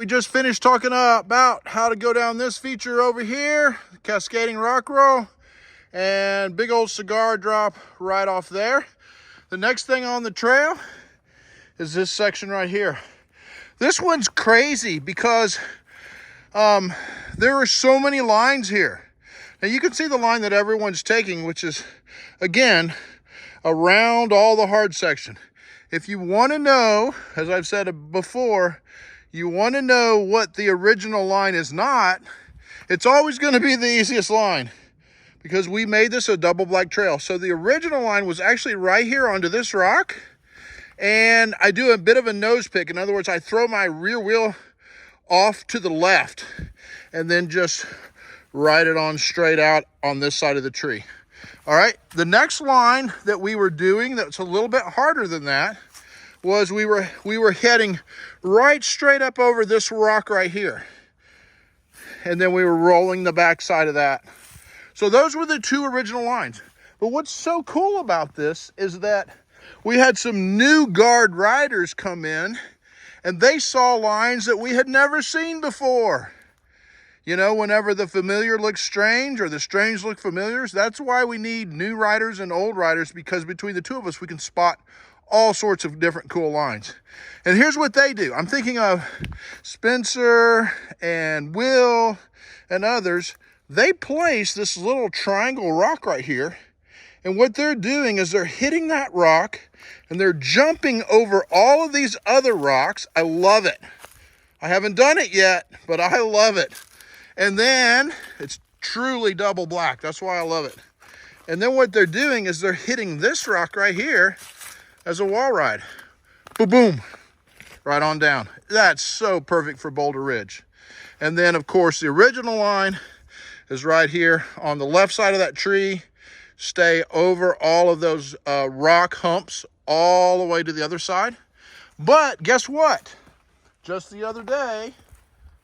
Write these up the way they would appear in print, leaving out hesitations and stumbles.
We just finished talking about how to go down this feature over here, cascading rock roll, and big old cigar drop right off there. The next thing on the trail is this section right here. This one's crazy because there are so many lines here. Now you can see the line that everyone's taking, which is, again, around all the hard section. If you want to know, as I've said before, you want to know what the original line is not, it's always going to be the easiest line because we made this a double black trail. So the original line was actually right here onto this rock, and I do a bit of a nose pick. In other words, I throw my rear wheel off to the left and then just ride it on straight out on this side of the tree. All right, the next line that we were doing that's a little bit harder than that was we were heading right straight up over this rock right here. And then we were rolling the back side of that. So those were the two original lines. But what's so cool about this is that we had some new guard riders come in and they saw lines that we had never seen before. You know, whenever the familiar looks strange or the strange look familiar, that's why we need new riders and old riders, because between the two of us, we can spot all sorts of different cool lines. And here's what they do. I'm thinking of Spencer and Will and others. They place this little triangle rock right here. And what they're doing is they're hitting that rock and they're jumping over all of these other rocks. I love it. I haven't done it yet, but I love it. And then it's truly double black. That's why I love it. And then what they're doing is they're hitting this rock right here as a wall ride. Boom, boom, right on down. That's so perfect for Boulder Ridge. And then, of course, the original line is right here on the left side of that tree. Stay over all of those rock humps all the way to the other side. But guess what? Just the other day,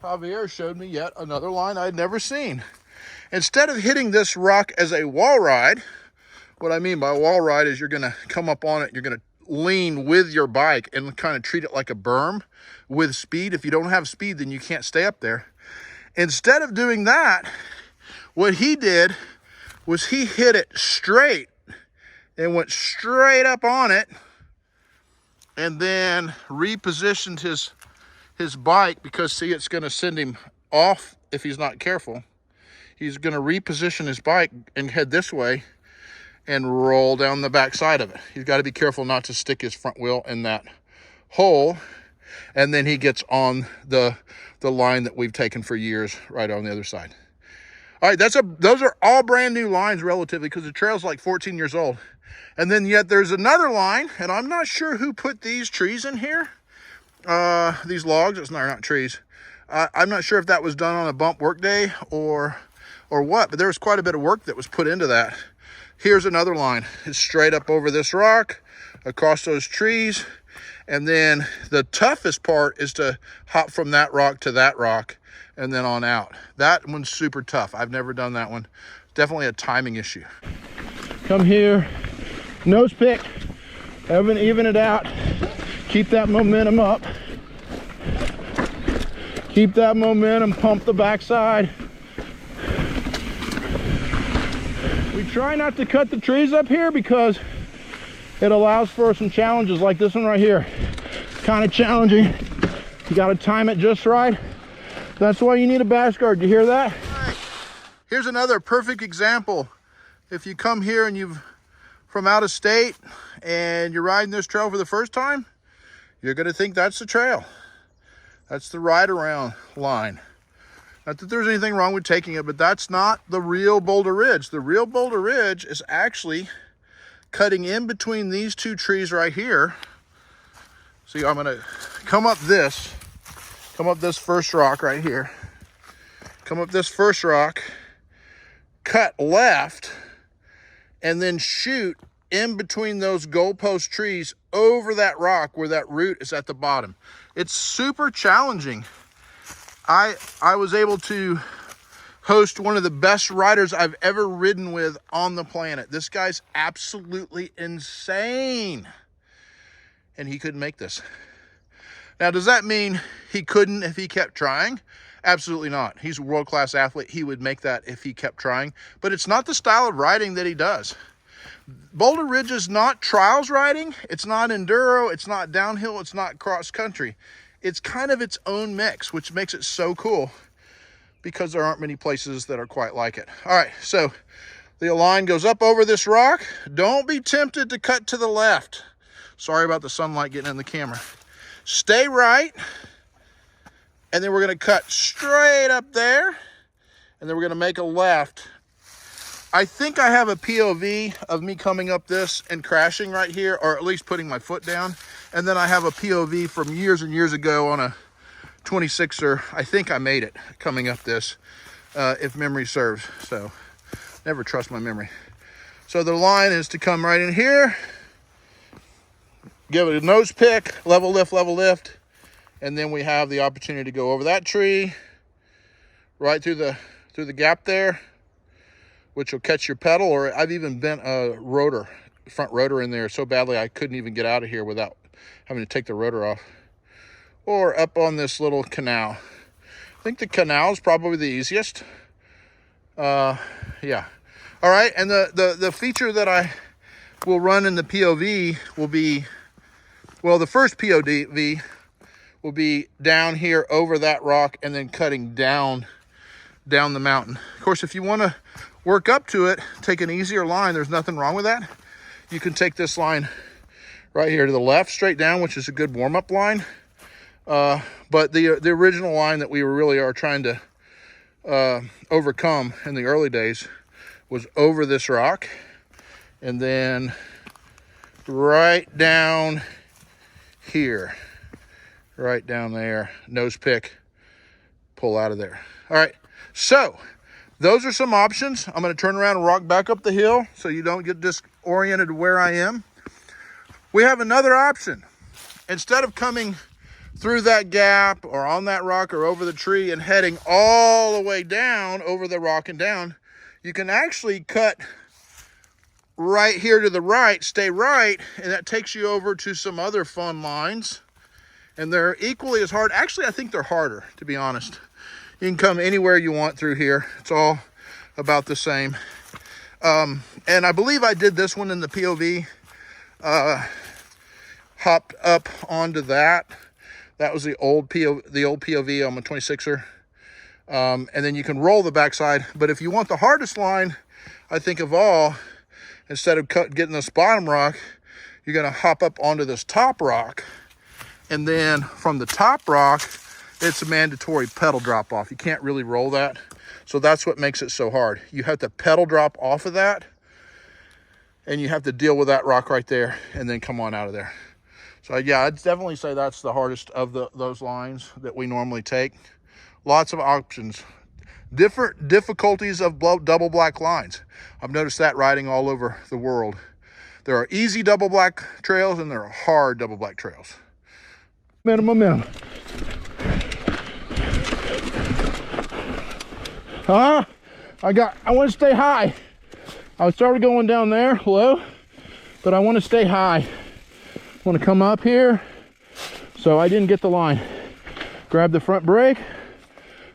Javier showed me yet another line I'd never seen. Instead of hitting this rock as a wall ride, what I mean by wall ride is you're going to come up on it, you're going to lean with your bike and kind of treat it like a berm with speed. If you don't have speed, then you can't stay up there. Instead of doing that, what he did was he hit it straight and went straight up on it and then repositioned his bike, because see, it's going to send him off if he's not careful. He's going to reposition his bike and head this way and roll down the back side of it. He's got to be careful not to stick his front wheel in that hole. And then he gets on the line that we've taken for years right on the other side. All right, those are all brand new lines relatively, because the trail's like 14 years old. And then yet there's another line, and I'm not sure who put these trees in here. These logs, it's not trees. I'm not sure if that was done on a bump work day or what, but there was quite a bit of work that was put into that. Here's another line. It's straight up over this rock, across those trees. And then the toughest part is to hop from that rock to that rock and then on out. That one's super tough. I've never done that one. Definitely a timing issue. Come here, nose pick, even it out. Keep that momentum up. Keep that momentum, pump the backside. We try not to cut the trees up here because it allows for some challenges like this one right here. Kind of challenging. You got to time it just right. That's why you need a bash guard. You hear that? All right. Here's another perfect example. If you come here and you've from out of state and you're riding this trail for the first time, you're going to think that's the trail. That's the ride around line. Not that there's anything wrong with taking it, but that's not the real Boulder Ridge. The real Boulder Ridge is actually cutting in between these two trees right here. See, I'm going to come up this first rock right here. Come up this first rock, cut left, and then shoot in between those goalpost trees over that rock where that root is at the bottom. It's super challenging. I was able to host one of the best riders I've ever ridden with on the planet. This guy's absolutely insane. And he couldn't make this. Now, does that mean he couldn't if he kept trying? Absolutely not. He's a world-class athlete. He would make that if he kept trying, but it's not the style of riding that he does. Boulder Ridge is not trials riding. It's not enduro. It's not downhill. It's not cross country. It's kind of its own mix, which makes it so cool because there aren't many places that are quite like it. All right, so the line goes up over this rock. Don't be tempted to cut to the left. Sorry about the sunlight getting in the camera. Stay right, and then we're gonna cut straight up there, and then we're gonna make a left. I think I have a POV of me coming up this and crashing right here, or at least putting my foot down. And then I have a POV from years and years ago on a 26er. I think I made it coming up this, if memory serves. So never trust my memory. So the line is to come right in here, give it a nose pick, level lift, and then we have the opportunity to go over that tree, right through the gap there, which will catch your pedal. Or I've even bent a rotor, front rotor in there so badly I couldn't even get out of here without having to take the rotor off. Or up on this little canal. I think the canal is probably the easiest. Yeah. All right, and the feature that I will run in the POV will be, well, the first POV will be down here over that rock and then cutting down the mountain. Of course, if you want to work up to it, take an easier line. There's nothing wrong with that. You can take this line right here to the left, straight down, which is a good warm-up line. But the original line that we really are trying to overcome in the early days was over this rock, and then right down here, right down there, nose pick, pull out of there. All right, so those are some options. I'm going to turn around and rock back up the hill so you don't get disoriented to where I am. We have another option. Instead of coming through that gap or on that rock or over the tree and heading all the way down over the rock and down, you can actually cut right here to the right, stay right, and that takes you over to some other fun lines. And they're equally as hard. Actually, I think they're harder, to be honest. You can come anywhere you want through here. It's all about the same. And I believe I did this one in the POV. Hopped up onto that. That was the old POV on my 26er. And then you can roll the backside. But if you want the hardest line, I think of all, instead of getting this bottom rock, you're going to hop up onto this top rock. And then from the top rock, it's a mandatory pedal drop off. You can't really roll that. So that's what makes it so hard. You have to pedal drop off of that, and you have to deal with that rock right there and then come on out of there. So yeah, I'd definitely say that's the hardest of those lines that we normally take. Lots of options. Different difficulties of double black lines. I've noticed that riding all over the world. There are easy double black trails and there are hard double black trails. Momentum. I want to stay high. I started going down there low, but I want to stay high. I want to come up here, so I didn't get the line. Grab the front brake,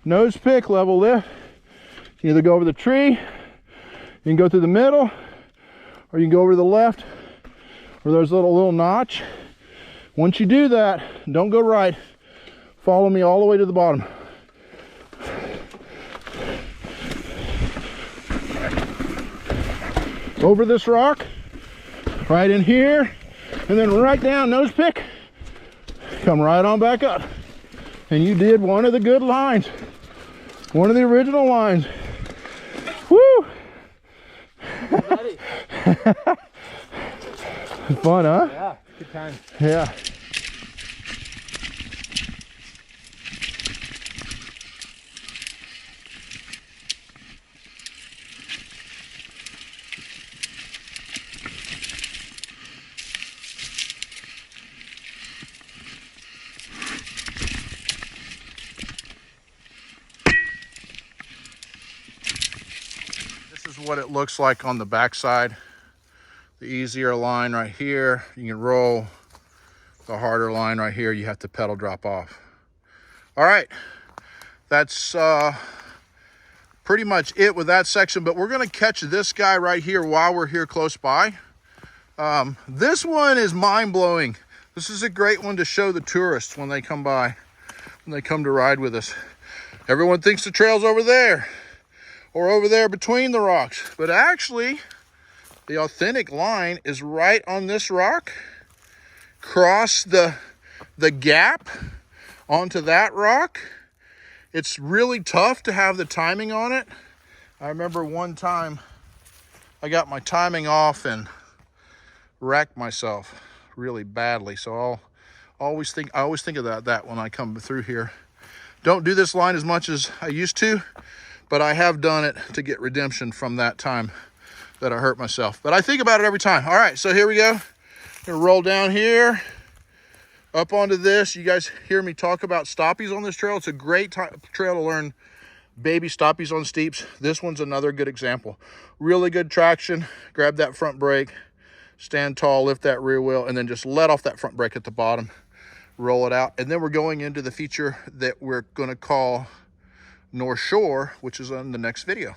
nose pick, level lift. You either go over the tree, you can go through the middle, or you can go over to the left, where there's a little notch. Once you do that, don't go right. Follow me all the way to the bottom. Over this rock, right in here, and then right down, nose pick, come right on back up. And you did one of the good lines, one of the original lines. Woo! Fun, huh? Yeah, good time. Yeah. This is what it looks like on the backside. The easier line right here. You can roll The harder line right here, you have to pedal drop off. All right, that's pretty much it with that section, but we're gonna catch this guy right here while we're here close by. This one is mind-blowing. This is a great one to show the tourists when they come by, when they come to ride with us. Everyone thinks the trail's over there or over there between the rocks, but actually the authentic line is right on this rock. Cross the gap onto that rock. It's really tough to have the timing on it. I remember one time I got my timing off and wrecked myself really badly. So I always think of that when I come through here. Don't do this line as much as I used to, but I have done it to get redemption from that time that I hurt myself. But I think about it every time. All right, so here we go. Gonna roll down here, up onto this. You guys hear me talk about stoppies on this trail. It's a great trail to learn baby stoppies on steeps. This one's another good example. Really good traction. Grab that front brake, stand tall, lift that rear wheel, and then just let off that front brake at the bottom. Roll it out, and then we're going into the feature that we're going to call North Shore, which is on the next video.